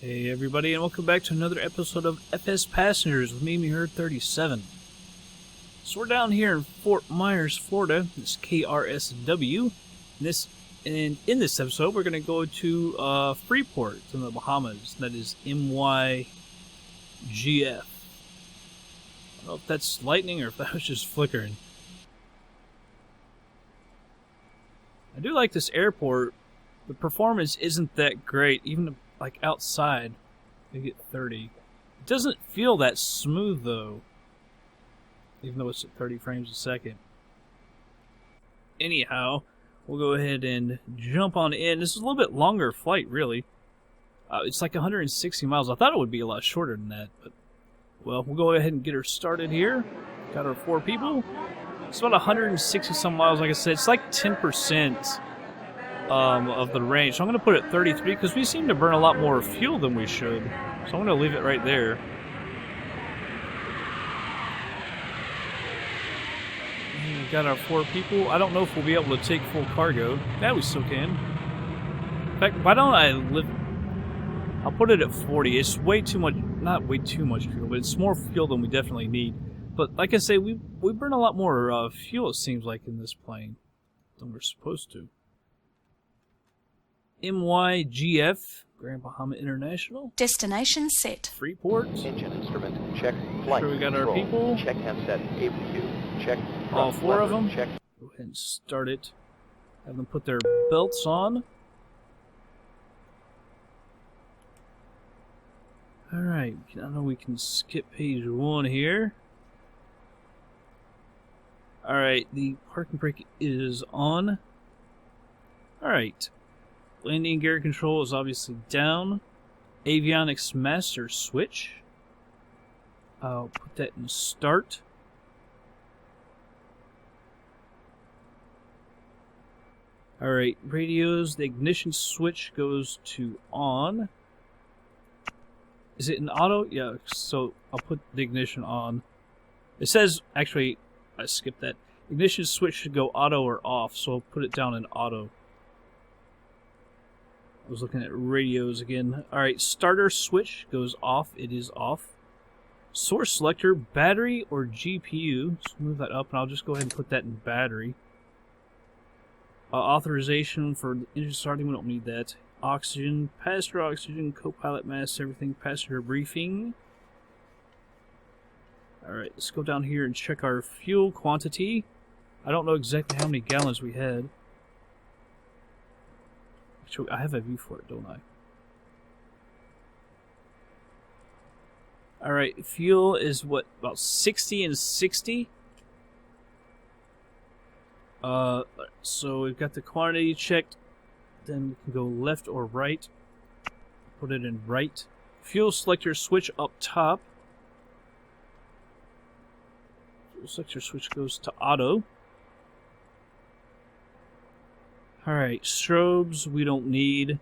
Hey everybody, and welcome back to another episode of FsPassengers with me, Herd37. So we're down here in Fort Myers, Florida. This is KRSW. And in this episode, we're going to go to Freeport in the Bahamas. That is MYGF. I don't know if that's lightning or if that was just flickering. I do like this airport. The performance isn't that great, even like outside, they get 30. It doesn't feel that smooth though, even though it's at 30 frames a second. Anyhow, we'll go ahead and jump on in. This is a little bit longer flight, really. It's like 160 miles. I thought it would be a lot shorter than that, but well, we'll go ahead and get her started here. Got our 4 people. It's about 160 some miles. Like I said, it's like 10%. Of the range. So I'm going to put it at 33 because we seem to burn a lot more fuel than we should. So I'm going to leave it right there. And we've got our 4 people. I don't know if we'll be able to take full cargo. Yeah, we still can. In fact, why don't I live... I'll put it at 40. It's way too much, not way too much fuel, but it's more fuel than we definitely need. But like I say, we burn a lot more fuel, it seems like, in this plane than we're supposed to. MYGF, Grand Bahama International. Destination set. Freeport. Engine instrument, check. Flight Sure, we got control, our people. check handset, APU, check. All front 4 of lever, them. check. Go ahead and start it. Have them put their belts on. Alright, I know we can skip page 1 here. Alright, the parking brake is on. Alright. Landing gear control is obviously down. Avionics master switch. I'll put that in start. Alright, radios. The ignition switch goes to on. Is it in auto? Yeah, so I'll put the ignition on. It says, actually, I skipped that. Ignition switch should go auto or off, so I'll put it down in auto. I was looking at radios again. Alright, starter switch goes off. It is off. Source selector, battery or GPU. So move that up and I'll just go ahead and put that in battery. Authorization for engine starting, we don't need that. Oxygen, passenger oxygen, co-pilot mask, everything, passenger briefing. Alright, let's go down here and check our fuel quantity. I don't know exactly how many gallons we had. Actually, I have a view for it, don't I? Alright, fuel is what, about 60 and 60? So we've got the quantity checked. Then we can go left or right. Put it in right. Fuel selector switch up top. Fuel selector switch goes to auto. Alright, strobes we don't need.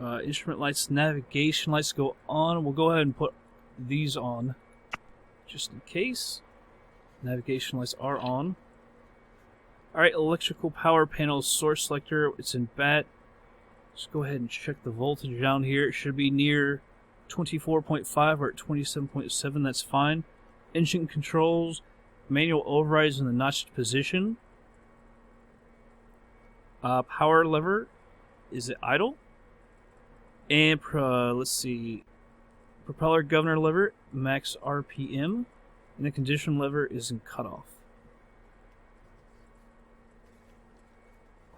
Instrument lights, navigation lights go on. We'll go ahead and put these on just in case. Navigation lights are on. Alright, electrical power panel source selector. It's in BAT. Let's go ahead and check the voltage down here. It should be near 24.5 or at 27.7. That's fine. Engine controls. Manual overrides in the notched position. Power lever. Is it idle? And let's see. Propeller governor lever. Max RPM. And the condition lever is in cutoff.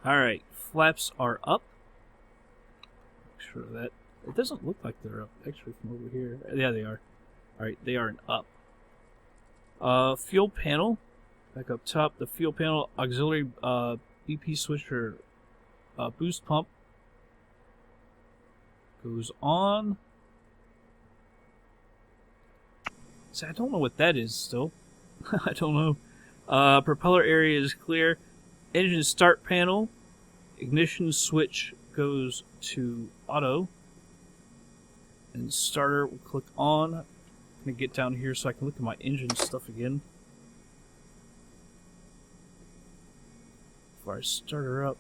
Alright, flaps are up. Make sure of that. It doesn't look like they're up, actually, from over here. Yeah, they are. Alright, they are up. Fuel panel. Back up top, the fuel panel, auxiliary BP switcher boost pump goes on. See, I don't know what that is still. I don't know. Propeller area is clear. Engine start panel. Ignition switch goes to auto. And starter will click on. I'm going to get down here so I can look at my engine stuff again. Before I start her up.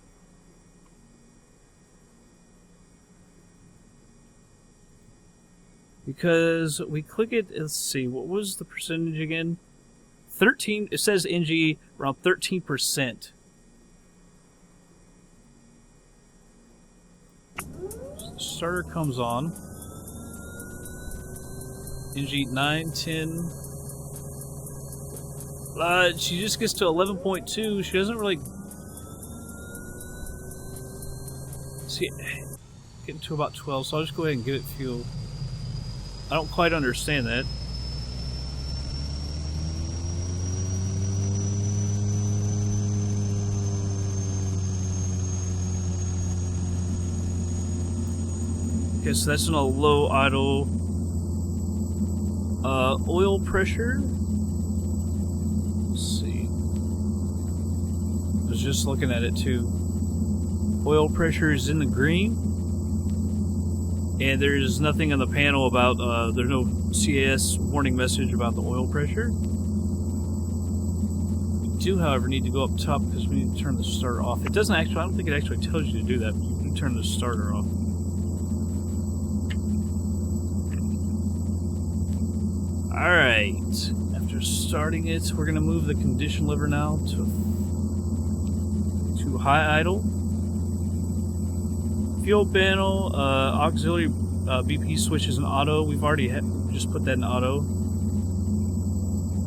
Because we click it, let's see, what was the percentage again? 13, it says NG around 13%. So the starter comes on. NG 9, 10. She just gets to 11.2. She doesn't really... See, getting to about 12, so I'll just go ahead and give it fuel. I don't quite understand that. Okay, so that's in a low idle. Oil pressure. Let's see. I was just looking at it too. Oil pressure is in the green. And there's nothing on the panel about, there's no CAS warning message about the oil pressure. We do, however, need to go up top because we need to turn the starter off. It doesn't actually, I don't think it actually tells you to do that, but you can turn the starter off. Alright, after starting it, we're going to move the condition lever now to high idle. Fuel panel, auxiliary BP switches in auto. We've already just put that in auto.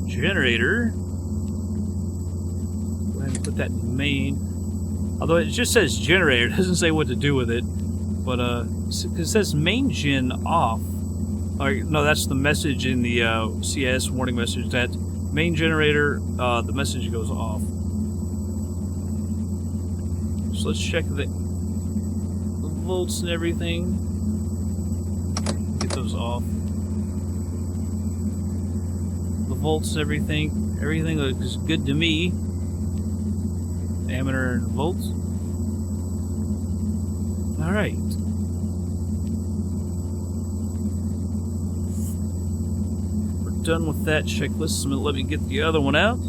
Generator. Go ahead and put that in main. Although it just says generator, it doesn't say what to do with it. But it says main gen off. No, that's the message in the CS warning message that main generator, the message goes off. So let's check the volts and everything. Get those off. The volts and everything looks good to me. Ammeter and volts. Alright. We're done with that checklist. So let me get the other one out.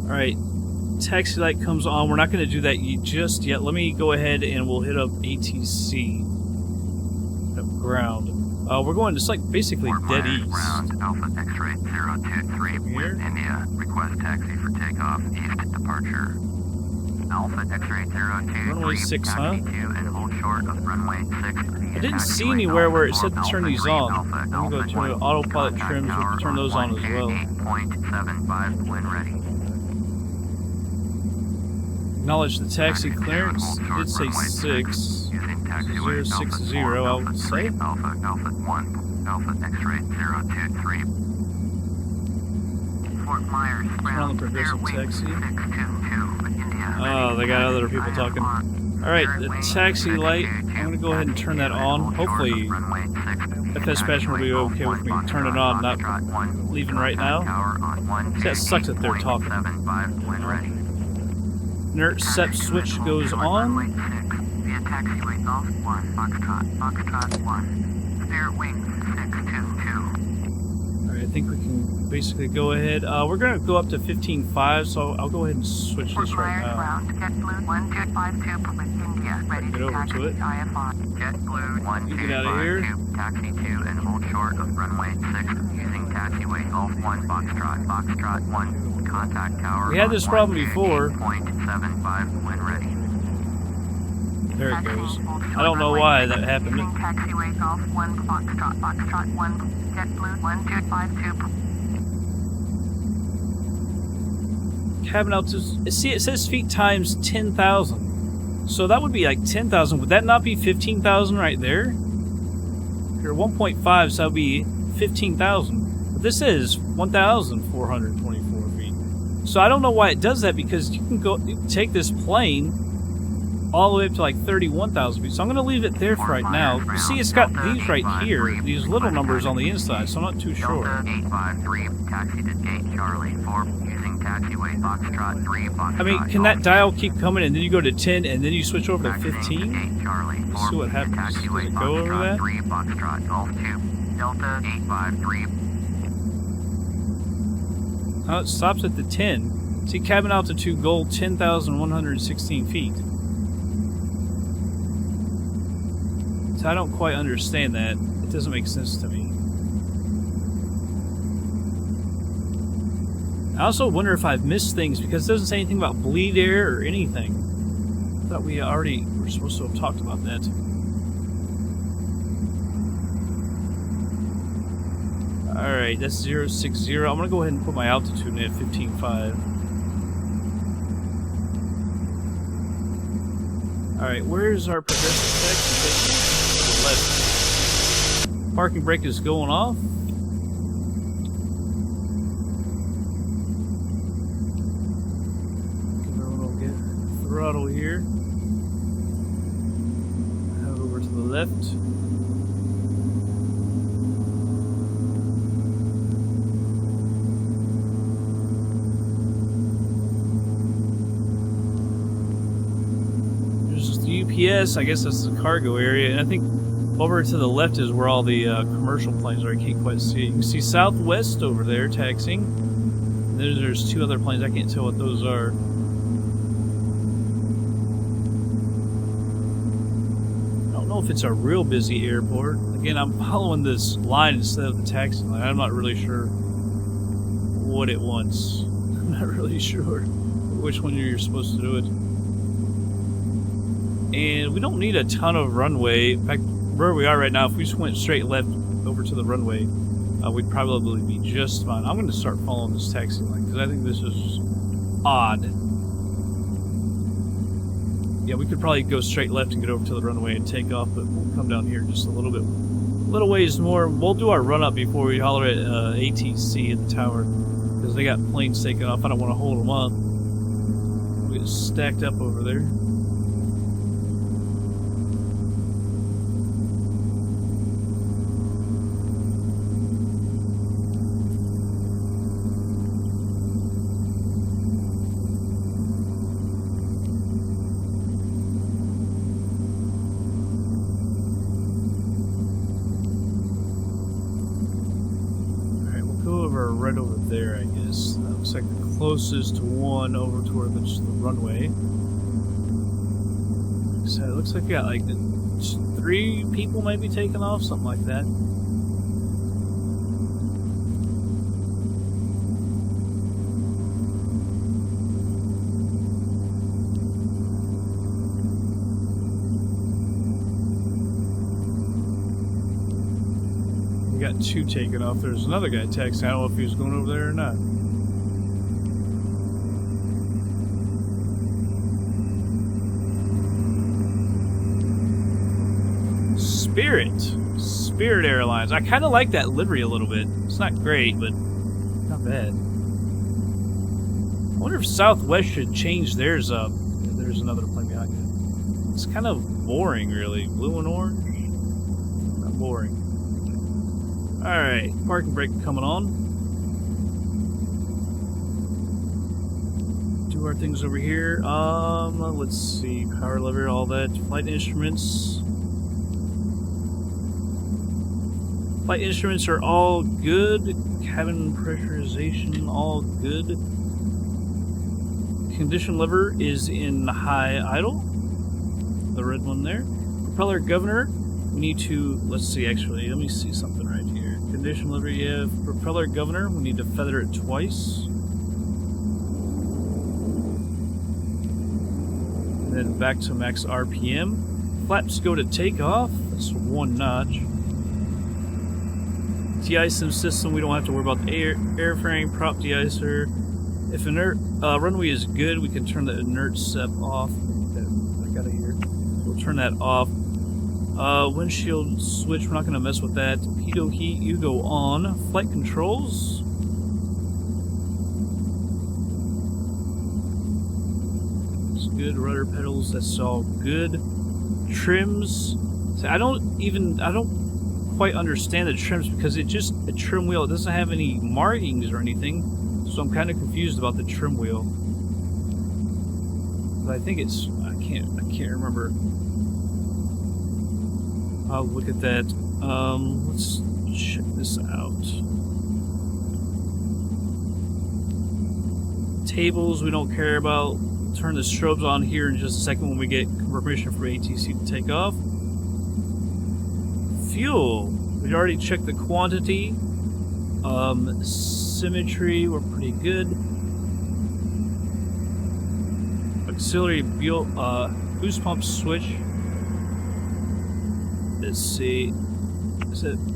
Alright, taxi light comes on. We're not going to do that just yet. Let me go ahead and we'll hit up ATC. Up ground. We're going just like basically dead east. Ground, Alpha X-ray 023 with India. Request taxi for takeoff. East departure. Alpha X-ray 023. Runway 6, huh? And hold short of runway 6. I didn't see anywhere where it said to turn these on. Let me go to autopilot trims. We can turn those on as well. 8.75 when ready. Acknowledge the taxi clearance. It did say 6. 060, I would say. Alpha 1, Alpha X-ray 023. Fort Myers, Ground the progressive taxi. Oh, they got other people talking. Alright, the taxi light. I'm going to go ahead and turn that on. Hopefully, FsPassengers will be okay with me turning it on, not leaving right now. That sucks that they're talking. Inert SEP switch goes on. Taxiway Golf 1, Foxtrot 1. Spare wing 622. Alright, I think we can basically go ahead. We're going to go up to 15.5, so I'll go ahead and switch this right now. JetBlue 1252 with India, ready to taxi IFR. JetBlue 1252, taxi to and hold short of runway 6 using taxiway Golf 1, Foxtrot 1. Contact tower. We had this problem before. 8.75 when ready. There it goes. I don't know why that happened. Taxiway Golf 1, Foxtrot 1, JetBlue 1252. Cabin altitude. See, it says feet times 10,000. So that would be like 10,000. Would that not be 15,000 right there? Here, 1.5, so that would be 15,000. But this is 1,424 feet. So I don't know why it does that, because you can take this plane all the way up to like 31,000 feet. So I'm going to leave it there for right now. You see, it's got these right here, these little numbers on the inside, so I'm not too sure. Delta 853, taxi to gate Charlie 4, using taxiway Foxtrot 3, Foxtrot. I mean, can that dial keep coming and then you go to 10 and then you switch over to 15? Let's see what happens. Does it go over that? 3, Foxtrot Golf 2, Delta 853. Oh, it stops at the 10. See, cabin altitude goal 10,116 feet. So I don't quite understand that. It doesn't make sense to me. I also wonder if I've missed things because it doesn't say anything about bleed air or anything. I thought we already were supposed to have talked about that. Alright, that's 060. I'm going to go ahead and put my altitude in at 15.5. Alright, where's our progressive section? To the left. Parking brake is going off. We'll get throttle here. Head over to the left. UPS, I guess that's the cargo area, and I think over to the left is where all the commercial planes are. I can't quite see it. You can see Southwest over there taxiing. And then there's two other planes. I can't tell what those are. I don't know if it's a real busy airport. Again, I'm following this line instead of the taxi line. I'm not really sure what it wants. I'm not really sure which one you're supposed to do it. And we don't need a ton of runway. In fact, where we are right now, if we just went straight left over to the runway, we'd probably be just fine. I'm going to start following this taxi line because I think this is odd. Yeah, we could probably go straight left and get over to the runway and take off, but we'll come down here just a little ways more. We'll do our run up before we holler at ATC at the tower because they got planes taking off. I don't want to hold them up. We'll get stacked up over there. Right over there, I guess. That looks like the closest one over toward the runway. So it looks like we got like 3 people maybe taking off, something like that. We got 2 taking off. There's another guy taxiing. I don't know if he was going over there or not. Spirit Airlines. I kind of like that livery a little bit. It's not great, but not bad. I wonder if Southwest should change theirs up. There's another plane behind it. It's kind of boring, really. Blue and orange. Not boring. Alright, parking brake coming on. Do our things over here. Let's see. Power lever, all that. Flight instruments. Flight instruments are all good. Cabin pressurization, all good. Condition lever is in high idle. The red one there. Propeller governor. We need to, let's see, actually, let me see something right here. Condition lever, yeah. Propeller governor, we need to feather it twice. And then back to max RPM. Flaps go to takeoff. That's 1 notch. De-icing system, we don't have to worry about the airframe, prop de-icer. If inert runway is good, we can turn the inert SEP off. I got it here. So we'll turn that off. Windshield switch, we're not going to mess with that. Pitot heat, you go on. Flight controls. It's good. Rudder pedals, that's all good. Trims. So I don't quite understand the trims because it's just a trim wheel. It doesn't have any markings or anything, so I'm kind of confused about the trim wheel. But I think it's I can't remember. I'll look at that. Let's check this out. tables we don't care about. Turn the strobes on here in just a second when we get permission from ATC to take off. Fuel. We already checked the quantity. Symmetry, we're pretty good. Auxiliary boost pump switch. Let's see.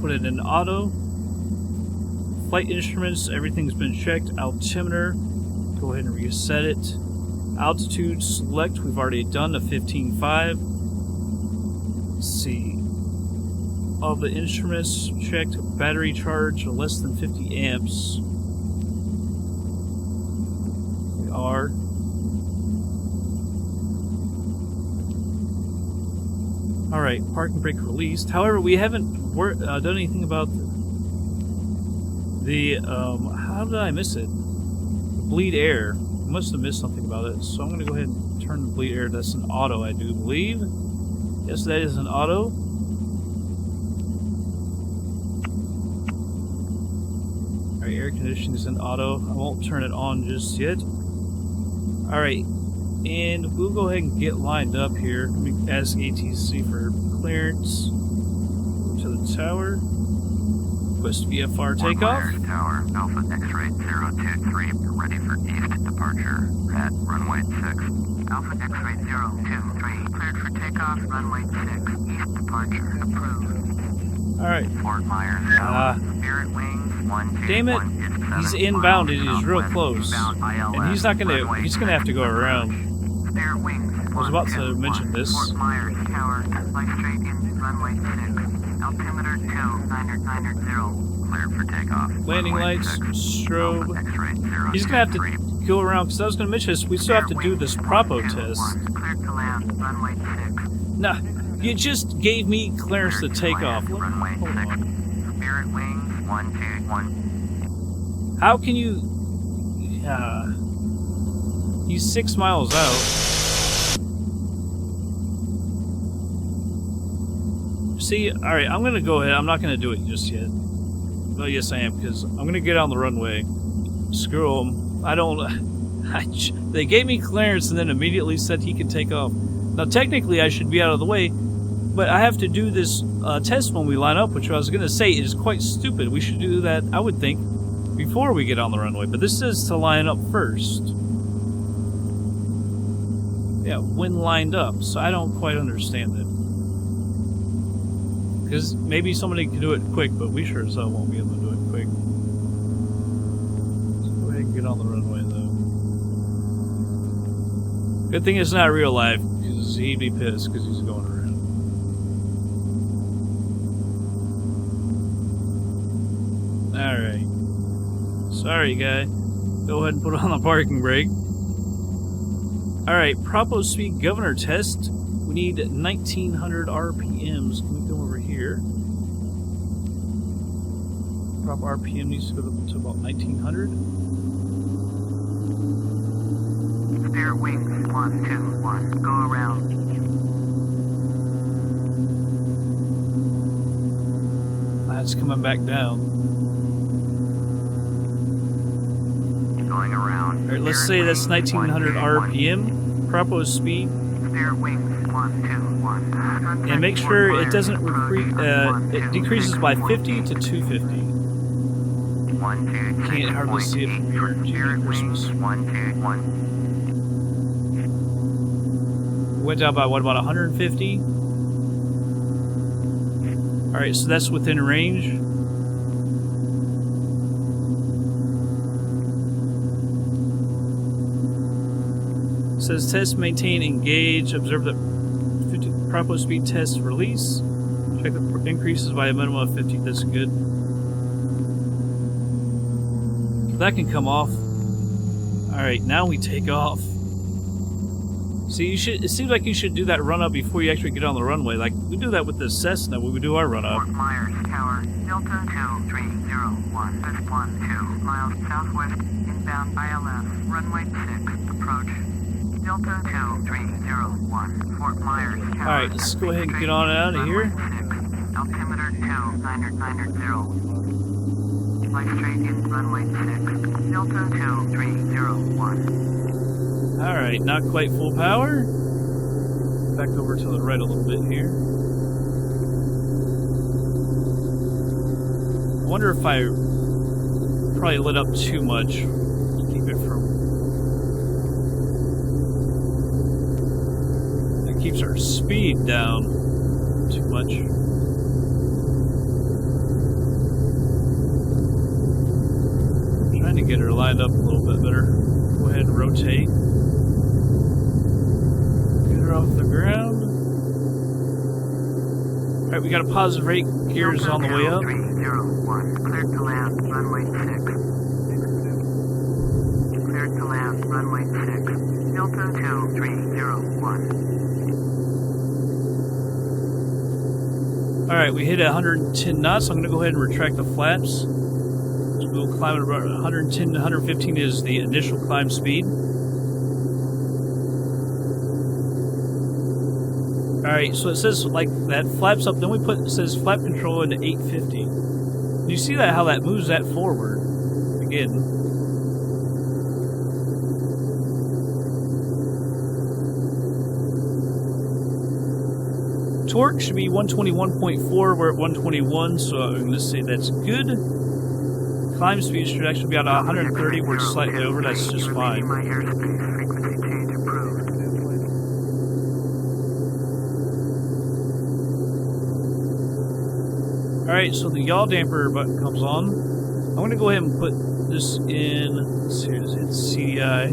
Put it in auto. Flight instruments, everything's been checked. Altimeter, go ahead and reset it. Altitude select, we've already done to 15.5. Let's see. All the instruments checked. Battery charge less than 50 amps. We are. Alright, parking brake released. However, we haven't done anything about the how did I miss it? The bleed air. I must have missed something about it, so I'm going to go ahead and turn the bleed air. That's an auto, I do believe. Yes, that is an auto. Alright, air conditioning is an auto. I won't turn it on just yet. Alright, and we'll go ahead and get lined up here. Let me ask ATC for clearance to the tower. OpusFSI takeoff. Tower, Alpha X-ray 023, ready for east departure at runway 6. Alpha X-ray 023, cleared for takeoff, runway 6, east departure, approved. Alright. Fort Myers Tower, Spirit Wings 121. Damn it, he's inbound and he's real close. And he's not gonna, he's gonna have to go around. Spirit Wings I was about to mention this. Fort Myers Tower, fly straight in runway 6. Altimeter 2990, cleared for takeoff. Landing lights, strobe. He's gonna have to go around because I was gonna mention this. We still have to do this propo test. Cleared to land, runway 6. Nah, you just gave me clearance to take off. Runway 6. Spirit Wings 121. How can you? He's 6 miles out. See, alright, I'm gonna go ahead. I'm not gonna do it just yet. Well, yes, I am, because I'm gonna get on the runway. Screw them. I don't. They gave me clearance and then immediately said he could take off. Now, technically, I should be out of the way, but I have to do this test when we line up, which I was gonna say is quite stupid. We should do that, I would think, before we get on the runway. But this is to line up first. Yeah, when lined up. So I don't quite understand it. Because maybe somebody can do it quick, but we sure as hell won't be able to do it quick. Let's go ahead and get on the runway, though. Good thing it's not real life, because he'd be pissed because he's going around. Alright. Sorry, guy. Go ahead and put on the parking brake. Alright, propo speed governor test. We need 1900 RPMs. Can we go over here? Prop RPM needs to go to about 1900. Spirit Wings 121, go around. That's coming back down. Going around. Alright, let's say that's 1900 RPM. Propo speed. Spirit Wings 121. And make sure it doesn't it decreases by 50 to 250. Can't hardly see it from here. Gee, Christmas. Went down by what, about 150? Alright, so that's within range. It says test, maintain, engage, observe the propo speed test release. Check the increases by a minimum of 50. That's good. That can come off. Alright, now we take off. See, you should. It seems like you should do that run up before you actually get on the runway. Like we do that with the Cessna when we do our run up. Fort Myers Tower, Delta 2301, 12 miles southwest, inbound ILS, runway 6, approach. Delta 2301, Fort Myers Tower. Alright, let's go ahead and get on out of here. Altimeter 2990. fly straight in runway 6, Delta 2301. Alright, not quite full power. Back over to the right a little bit here. I wonder if I probably lit up too much. Keep it from... That keeps our speed down too much. Trying to get her lined up a little bit better. Go ahead and rotate. Get her off the ground. Alright, we got a positive rate. Gears on the way up. 301, cleared to land, runway 6. Cleared to land, runway 6, Delta 2301. Alright, we hit 110 knots. I'm going to go ahead and retract the flaps. So we'll climb at about 110 to 115 is the initial climb speed. Alright, so it says like that flaps up, then it says flap control into 850. You see that how that moves that forward again. Torque should be 121.4, we're at 121, so I'm going to say that's good. Climb speed should actually be at 130, we're slightly over, that's just fine. My airspace frequency change approved. Alright, so the yaw damper button comes on. I'm going to go ahead and put this in, let's see, it's CDI.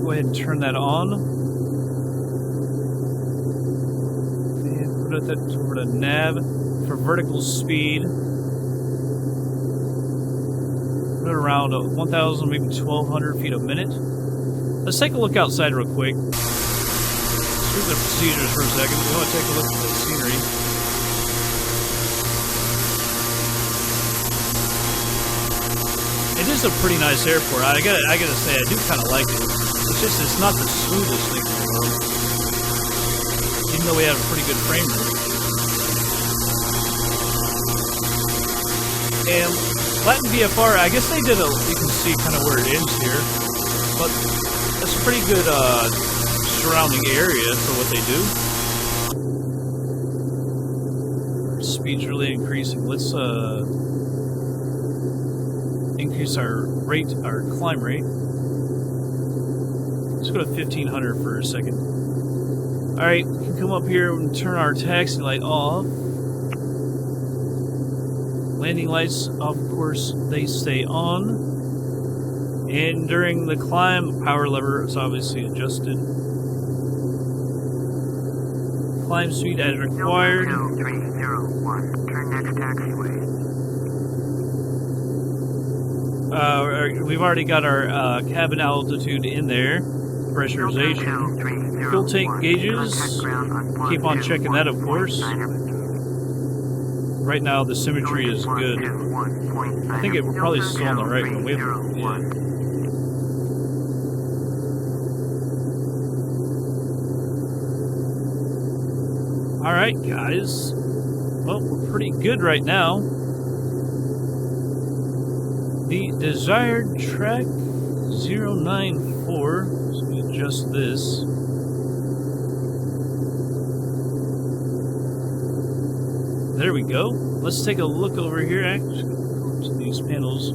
Go ahead and turn that on. And put that over to nav for vertical speed. Put it around 1,000, maybe 1,200 feet a minute. Let's take a look outside real quick. Screw the procedures for a second. We want to take a look at the scenery. It is a pretty nice airport. I gotta say, I do kind of like it. It's just, it's not the smoothest thing in the world. Even though we have a pretty good frame rate. And LatinVFR, I guess they did a, you can see kind of where it ends here. But that's a pretty good surrounding area for what they do. Our speed's really increasing. Let's increase our rate, our climb rate. Let's go to 1500 for a second. Alright, we can come up here and turn our taxi light off. Landing lights, of course, they stay on. And during the climb, the power lever is obviously adjusted. Climb speed as required. 301, turn next taxiway. We've already got our cabin altitude in there. Pressurization. Fuel tank gauges. Keep on checking that, of course. Right now, the symmetry is good. I think we're probably still on the right one. We haven't, yeah. Alright, guys. Well, we're pretty good right now. The desired track 094. So we adjust this. There we go. Let's take a look over here. Actually, go to these panels.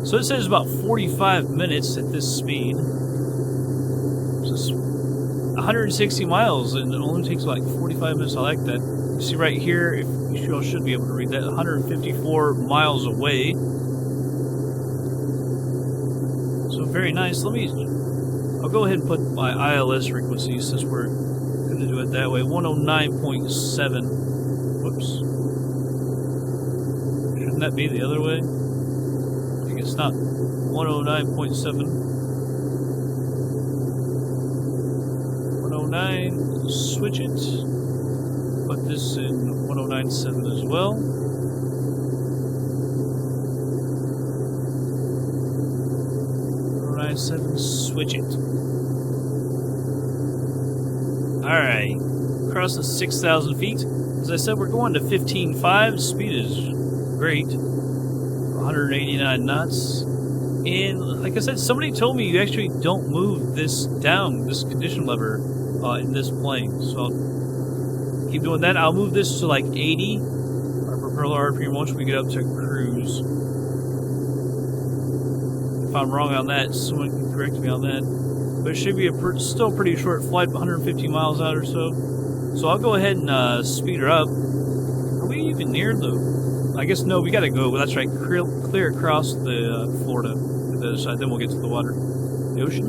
So it says about 45 minutes at this speed. Just 160 miles, and it only takes like 45 minutes. I like that. You see right here, if you all should be able to read that, 154 miles away. So very nice. I'll go ahead and put my ILS frequency since we're going to do it that way. 109.7. Whoops. Shouldn't that be the other way? I think it's not. 109.7. 109. Switch it. Put this in 109.7 as well. 109.7. Switch it. Alright. Across the 6,000 feet. As I said, we're going to 15.5. Speed is great. 189 knots. And like I said, somebody told me you actually don't move this down, this condition lever, in this plane. So I'll keep doing that. I'll move this to like 80, our propeller RPM, once we get up to cruise. If I'm wrong on that, someone can correct me on that. But it should be a still pretty short flight, 150 miles out or so. So I'll go ahead and speed her up. Are we even near the... I guess no, we gotta go. That's right, clear across the Florida to the other side. Then we'll get to the water, the ocean.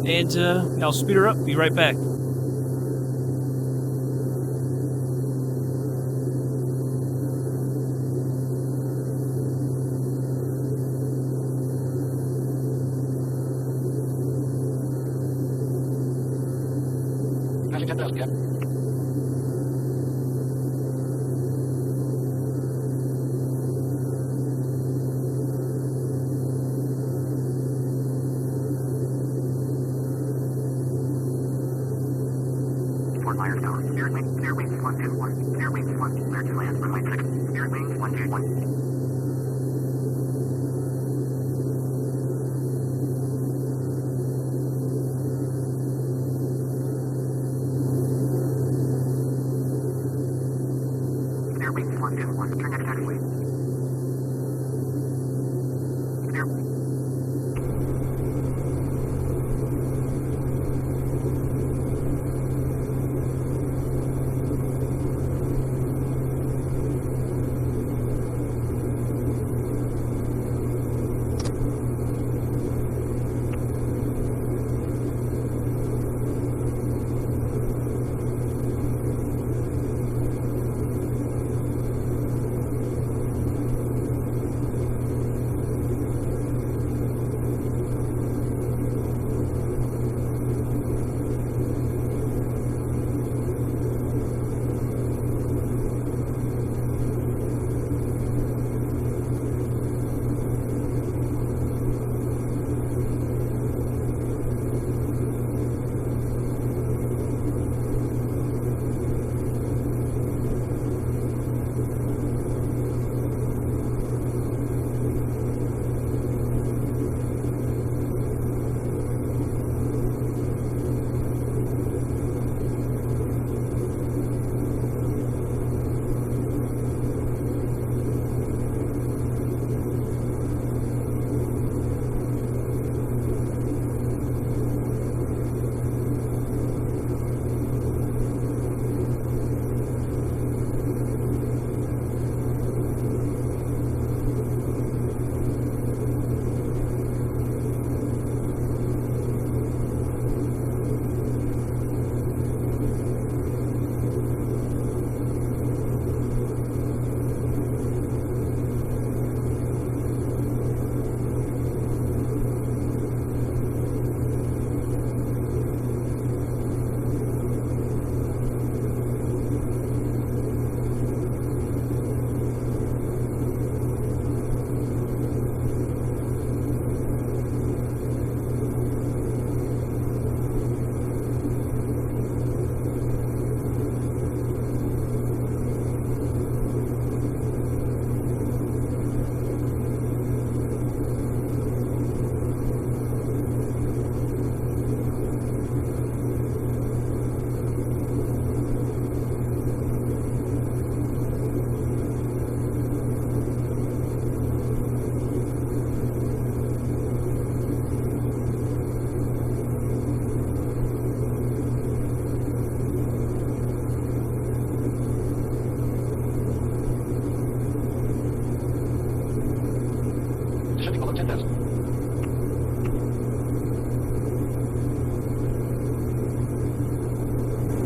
And I'll speed her up. Be right back.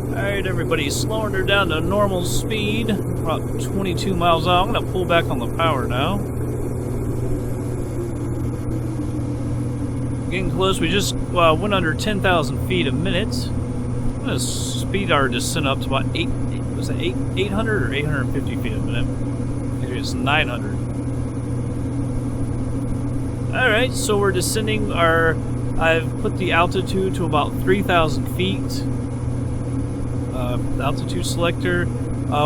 Alright, everybody, slowing her down to normal speed, about 22 miles out. I'm going to pull back on the power now. Getting close, we just went under 10,000 feet a minute. I'm going to speed our descent up to about 800 or 850 feet a minute. Maybe it's 900. Alright, so we're descending I've put the altitude to about 3,000 feet. Altitude selector. I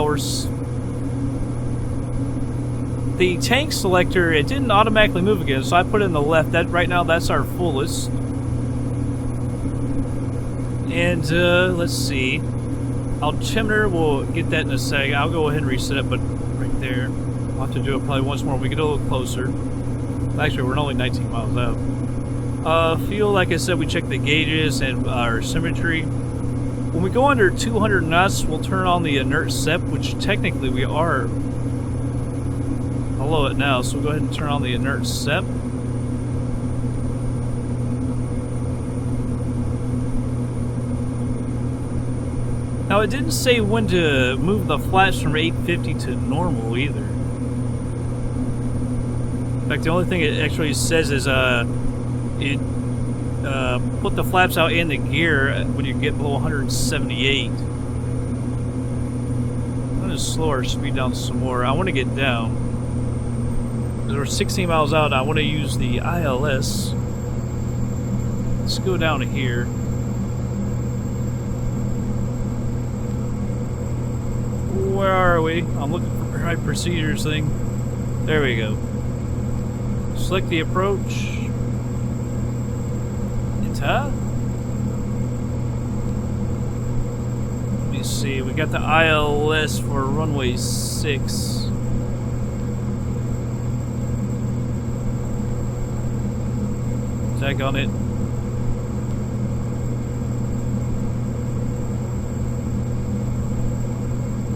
the tank selector, it didn't automatically move again, so I put it in the left. That right now, that's our fullest. And let's see. Altimeter, we'll get that in a sec. I'll go ahead and reset it, but right there. I'll have to do it probably once more when we get a little closer. Actually, we're only 19 miles out. Fuel, like I said, we check the gauges and our symmetry. When we go under 200 knots, we'll turn on the inert SEP, which technically we are below it now, so we'll go ahead and turn on the inert SEP. Now, it didn't say when to move the flaps from 850 to normal either. In fact, the only thing it actually says is put the flaps out in the gear when you get below 178. I'm going to slow our speed down some more. I want to get down. Because we're 16 miles out, I want to use the ILS. Let's go down here. Where are we? I'm looking for my procedures thing. There we go. Select the approach. Let me see, we got the ILS for runway 6. Tag on it.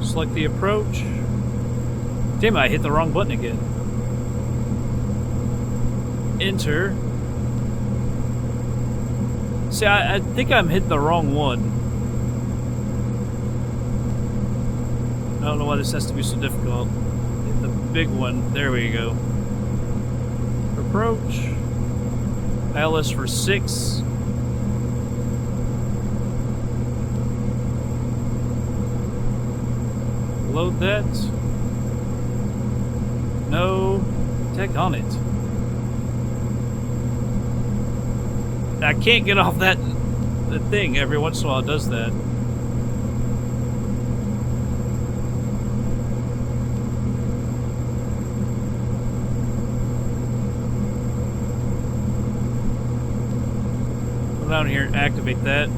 Select the approach. Damn it, I hit the wrong button again. Enter. See, I think I'm hitting the wrong one. I don't know why this has to be so difficult. Hit the big one. There we go. Approach. ILS for 6. Load that. No. Tag on it. I can't get off the thing. Every once in a while it does that. Go down here and activate that.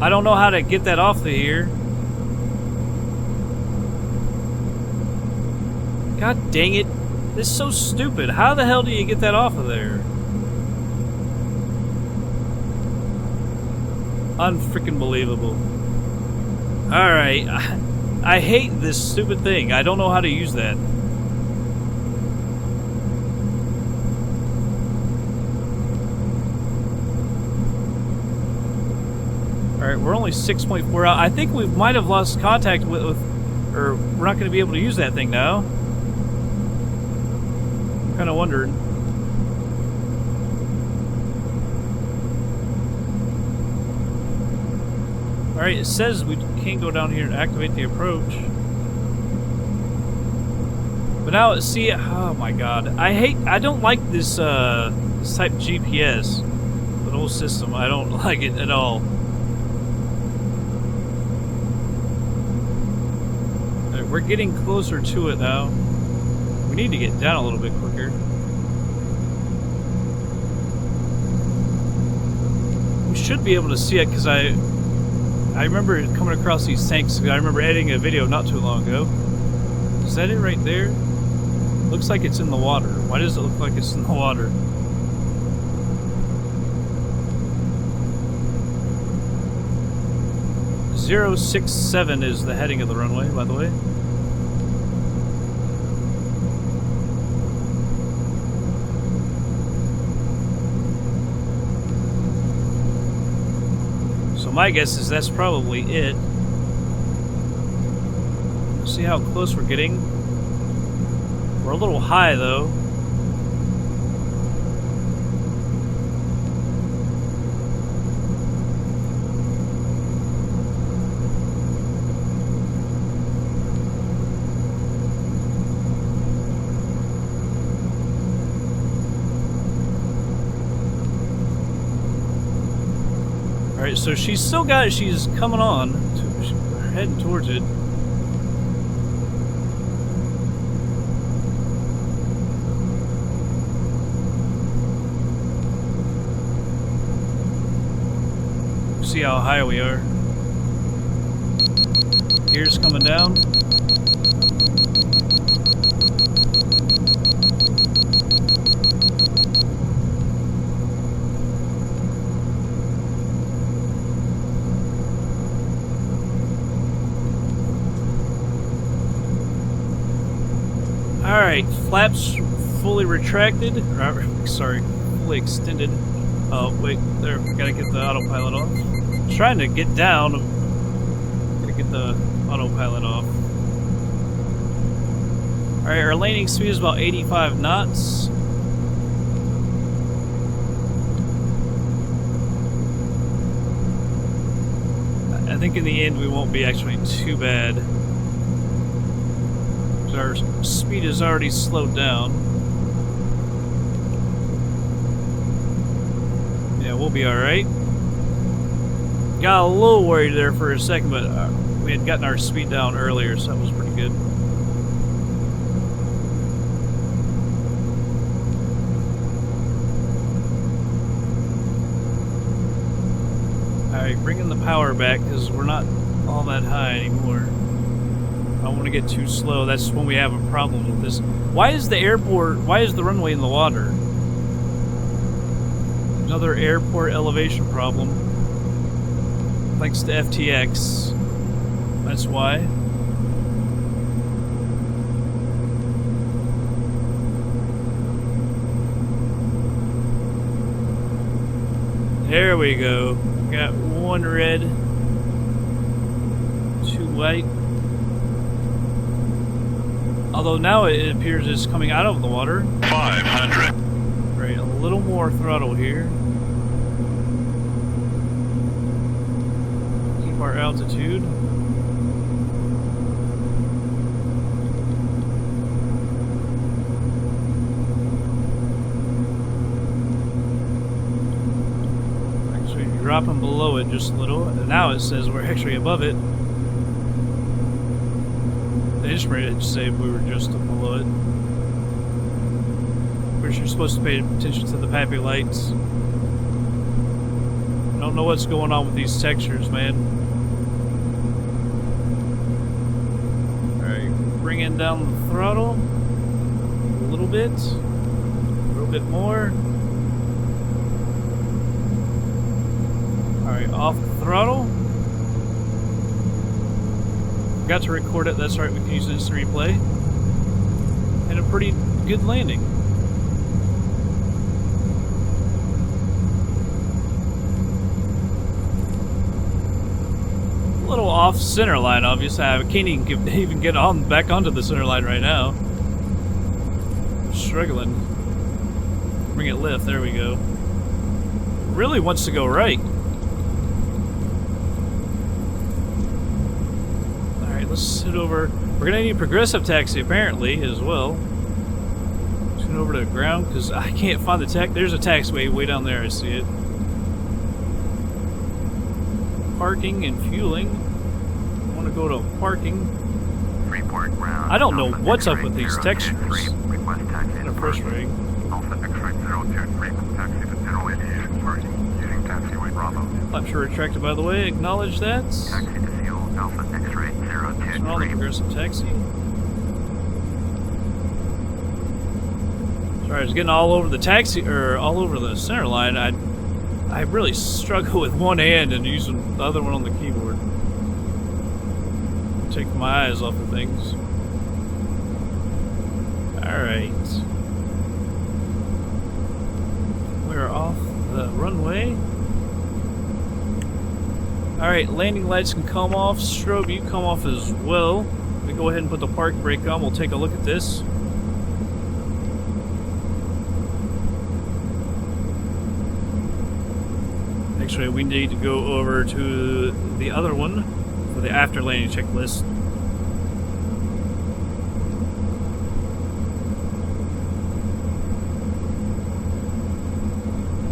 I don't know how to get that off of here. God dang it. This is so stupid. How the hell do you get that off of there? Unfreaking believable. Alright. I hate this stupid thing. I don't know how to use that. Alright, we're only 6.4 out. I think we might have lost contact with or we're not going to be able to use that thing now. Kind of wondered. Alright, it says we can't go down here and activate the approach. But now, see, oh my god. I don't like this, this type of GPS. The whole system. I don't like it at all. Alright, we're getting closer to it now. We need to get down a little bit quicker. We should be able to see it because I remember coming across these tanks. I remember editing a video not too long ago. Is that it right there? Looks like it's in the water. Why does it look like it's in the water? .067 is the heading of the runway, by the way. My guess is that's probably it. See how close we're getting. We're a little high though. Alright, so she's still got it. She's coming on. We're heading towards it. see how high we are. Gears coming down. Alright, flaps fully retracted. Sorry, fully extended. Oh, wait, there, we gotta get the autopilot off. Trying to get down. Gotta get the autopilot off. Alright, our landing speed is about 85 knots. I think in the end we won't be actually too bad. Our speed is already slowed down. Yeah, we'll be alright. Got a little worried there for a second, but we had gotten our speed down earlier, so that was pretty good. Alright, bringing the power back because we're not all that high anymore. I don't want to get too slow. That's when we have a problem with this. Why is the runway in the water? Another airport elevation problem. Thanks to FTX. That's why. There we go. Got one red, two white. Although now it appears it's coming out of the water. 500. Right, a little more throttle here. Keep our altitude. Actually, dropping below it just a little. And now it says we're actually above it. The instrument would say we were just below it. Which you're supposed to pay attention to the PAPI lights. I don't know what's going on with these textures, man. Alright, bringing down the throttle. A little bit more. Alright, off the throttle. Forgot to record it, that's right, we can use this to replay. And a pretty good landing. A little off center line, obviously. I can't even get on back onto the center line right now. I'm struggling. Bring it left, there we go. Really wants to go right. Let's head over. We're gonna need progressive taxi apparently as well. Let's head over to the ground because I can't find the There's a taxiway way down there. I see it. Parking and fueling. I want to go to parking. Freeport ground. I don't know what's up with these textures. Request taxi In a frustrating. Alpha X-ray 023. Taxi to 088 parking using taxiway Bravo. Flaps are retracted by the way. Acknowledge that. Taxi to fuel Alpha X-ray 023. Turn on the progressive taxi. Sorry, I was getting all over the taxi, or all over the center line. I really struggle with one hand and using the other one on the keyboard. Take my eyes off of things. Alright. We're off the runway. Alright, landing lights can come off. Strobe, you come off as well. Let me go ahead and put the park brake on. We'll take a look at this. Actually, we need to go over to the other one for the after landing checklist.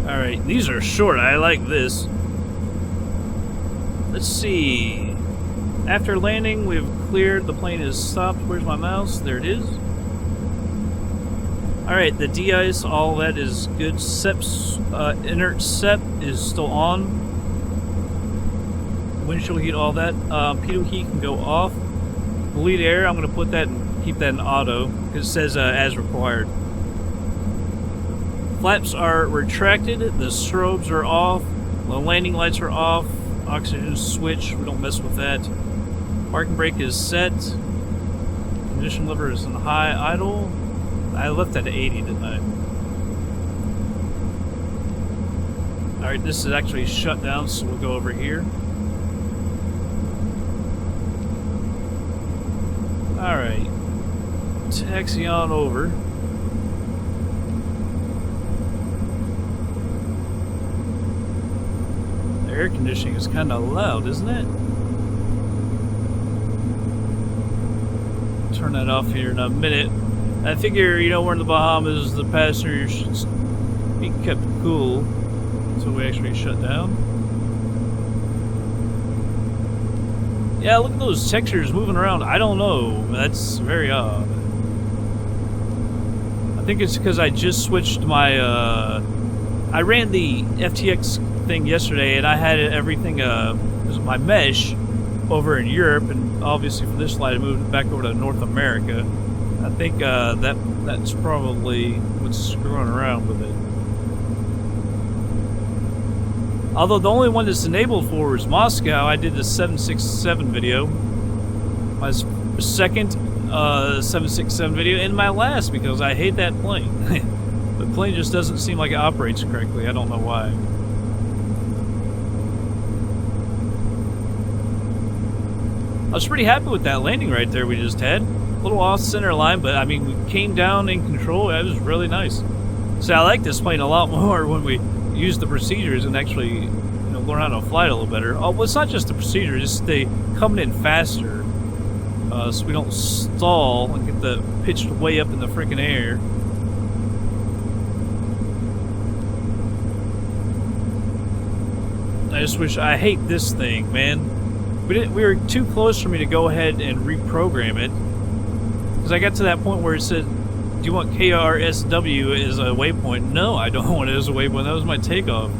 Alright, these are short. I like this. Let's see. After landing, we've cleared. The plane is stopped. Where's my mouse? There it is. Alright, the de-ice, all that is good. SEP's inert SEP is still on. windshield heat, all that. Pitot heat can go off. Bleed air, I'm going to put that and keep that in auto because it says as required. Flaps are retracted. The strobes are off. The landing lights are off. Oxygen switch, we don't mess with that. Parking brake is set. Ignition lever is in high idle. I left that at 80, didn't I? Alright, this is actually shut down, so we'll go over here. Alright. Taxi on over. The air conditioning is kind of loud, isn't it? Turn that off here in a minute. I figure, you know, we're in the Bahamas, the passengers should be kept cool until we actually shut down. Yeah, look at those textures moving around. I don't know. That's very odd. I think it's because I just switched my, I ran the FTX thing yesterday and I had everything, my mesh over in Europe, and obviously for this flight I moved it back over to North America. I think that's probably what's screwing around with it. Although the only one that's enabled for is Moscow. I did the 767 video, my second 767 video, and my last because I hate that plane. The plane just doesn't seem like it operates correctly. I don't know why. I was pretty happy with that landing right there we just had. A little off center line, but I mean, we came down in control. It was really nice. So I like this plane a lot more when we use the procedures and actually, you know, learn how to fly it a little better. Oh, well, it's not just the procedures; it's they coming in faster, so we don't stall and get the pitched way up in the freaking air. I just wish. I hate this thing, man. We were too close for me to go ahead and reprogram it. Because I got to that point where it said, do you want KRSW as a waypoint? No, I don't want it as a waypoint. That was my takeoff.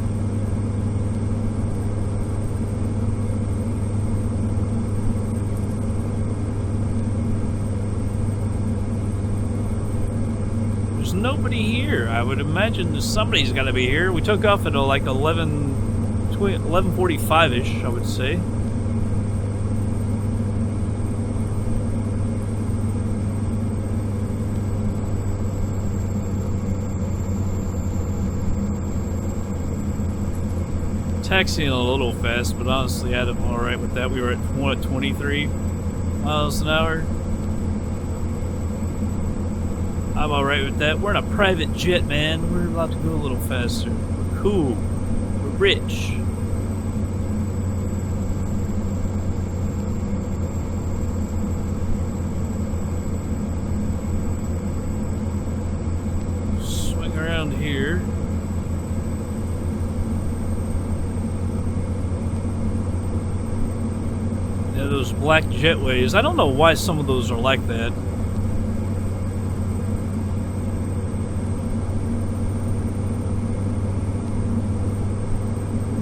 There's nobody here. I would imagine somebody's got to be here. We took off at like 11:45-ish, I would say. Taxiing a little fast, but honestly, I'm alright with that. We were at 23 miles an hour. I'm alright with that. We're in a private jet, man. We're allowed to go a little faster. We're cool. We're rich. Swing around here. Those black jetways. I don't know why some of those are like that.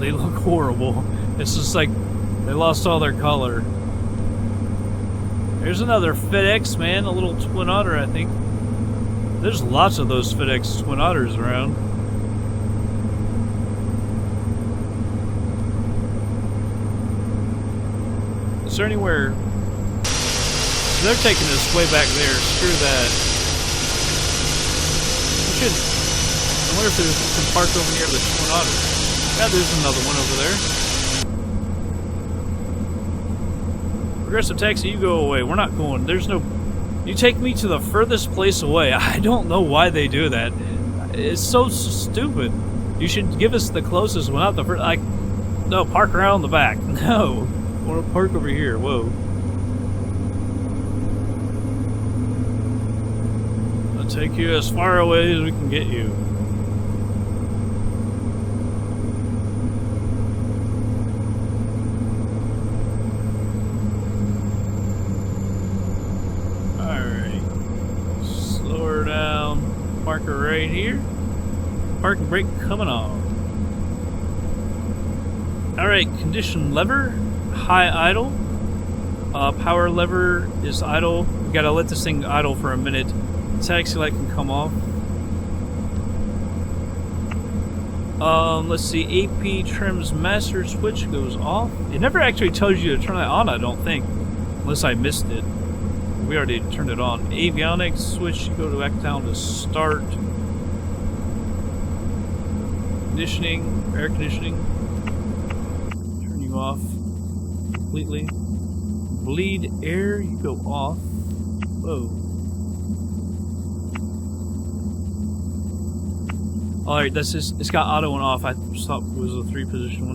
They look horrible. It's just like they lost all their color. There's another FedEx, man. A little Twin Otter, I think. There's lots of those FedEx Twin Otters around. Is there anywhere? So they're taking us way back there. Screw that. We should. I wonder if there's some park over near the Twin Otter. Yeah, there's another one over there. Progressive taxi, you go away. We're not going. There's no. You take me to the furthest place away. I don't know why they do that. It's so stupid. You should give us the closest one, not the first. Like, no, park around the back. No. I want to park over here. Whoa. I'll take you as far away as we can get you. Alright. Slow her down. Park her right here. Parking brake coming on. Alright, condition lever. high idle. Power lever is idle. We gotta let this thing idle for a minute. Taxi light can come off. Let's see. AP trims master switch goes off. It never actually tells you to turn that on, I don't think. Unless I missed it. We already turned it on. Avionics switch, go to back down to start. Conditioning, air conditioning. Turn you off completely. Bleed air, you go off. Whoa. Alright, that's just, it's got auto and off. I thought it was a 3-position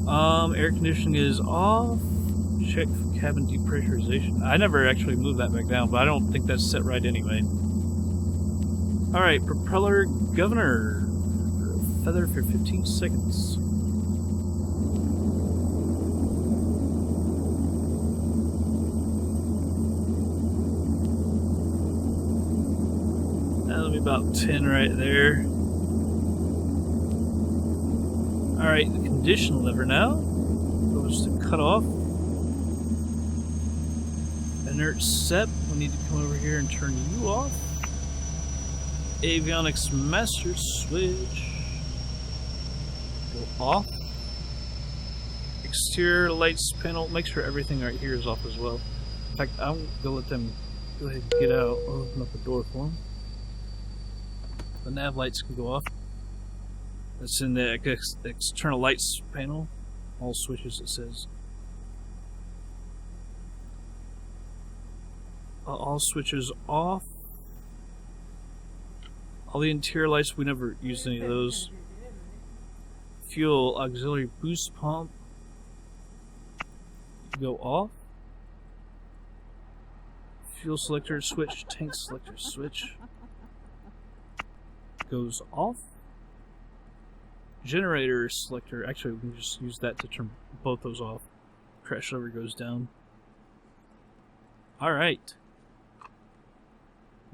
one. Air conditioning is off. Check for cabin depressurization. I never actually moved that back down, but I don't think that's set right anyway. Alright, propeller governor. Feather for 15 seconds. That'll be about 10 right there. Alright, the condition lever now goes to cut off. Inert SEP, we need to come over here and turn you off. Avionics master switch. Go off. Exterior lights panel, make sure everything right here is off as well. In fact, I'm gonna let them go ahead and get out or open up the door for them. The nav lights can go off. That's in the external lights panel. All switches, it says. All switches off. All the interior lights, we never used any of those. Fuel auxiliary boost pump. Go off. Fuel selector switch, tank selector switch. Goes off. Generator selector, actually we can just use that to turn both those off. Crash lever goes down. Alright.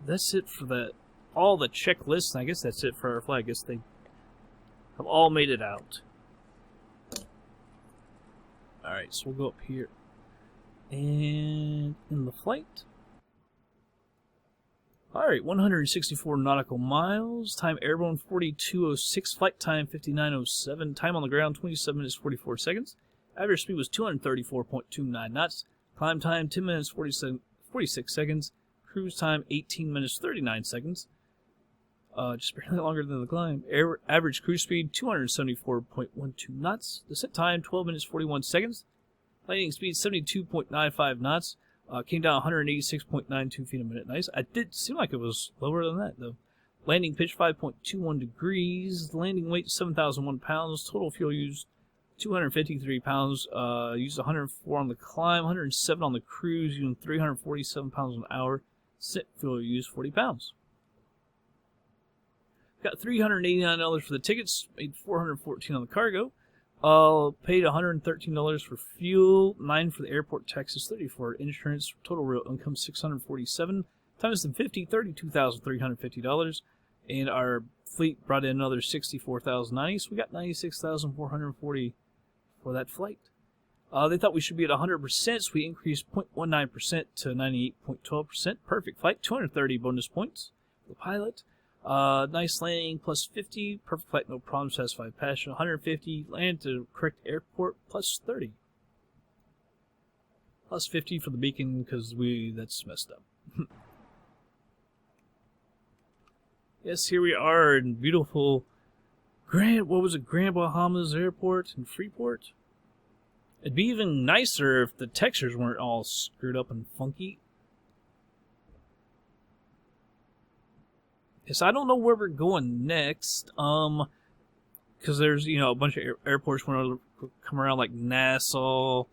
That's it for that. All the checklists, and I guess that's it for our flight. I guess they have all made it out. Alright, so we'll go up here. And in the flight. Alright, 164 nautical miles. Time airborne 42:06. Flight time 59:07. Time on the ground 27 minutes 44 seconds. Average speed was 234.29 knots. Climb time 10 minutes 46 seconds. Cruise time 18 minutes 39 seconds. Just barely longer than the climb. Average cruise speed 274.12 knots. Descent time 12 minutes 41 seconds. Landing speed 72.95 knots. Came down 186.92 feet a minute. Nice. I did seem like it was lower than that though. Landing pitch 5.21 degrees. Landing weight 7,001 pounds. Total fuel used 253 pounds. Used 104 on the climb, 107 on the cruise, using 347 pounds an hour. Set fuel used 40 pounds. Got $389 for the tickets, made $414 on the cargo. Paid $113 for fuel, $9 for the airport taxes, $30 for insurance. Total real income $647. Times the 50, $32,350. And our fleet brought in another $64,090, so we got $96,440 for that flight. They thought we should be at 100%, so we increased 0.19% to 98.12%. Perfect flight, 230 bonus points for the pilot. Nice landing, plus 50. Perfect flight, no problem, satisfied passenger, 150. Land to correct airport, plus 30. Plus 50 for the beacon, because that's messed up. Yes, here we are in beautiful Grand Bahamas Airport in Freeport. It'd be even nicer if the textures weren't all screwed up and funky. Yes, I don't know where we're going next. Because there's, a bunch of airports want to come around, like Nassau,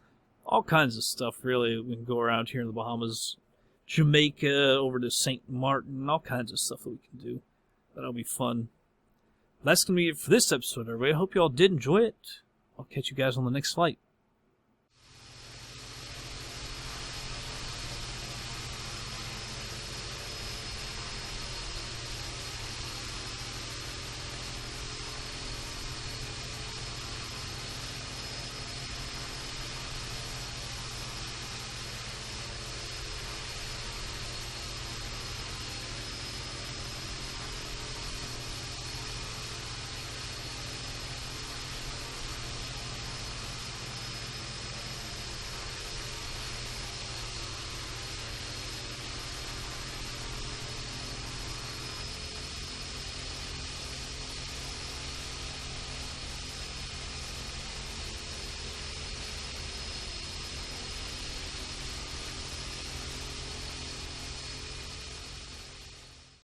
all kinds of stuff, really. We can go around here in the Bahamas, Jamaica, over to St. Martin, all kinds of stuff that we can do. That'll be fun. That's going to be it for this episode, everybody. I hope you all did enjoy it. I'll catch you guys on the next flight.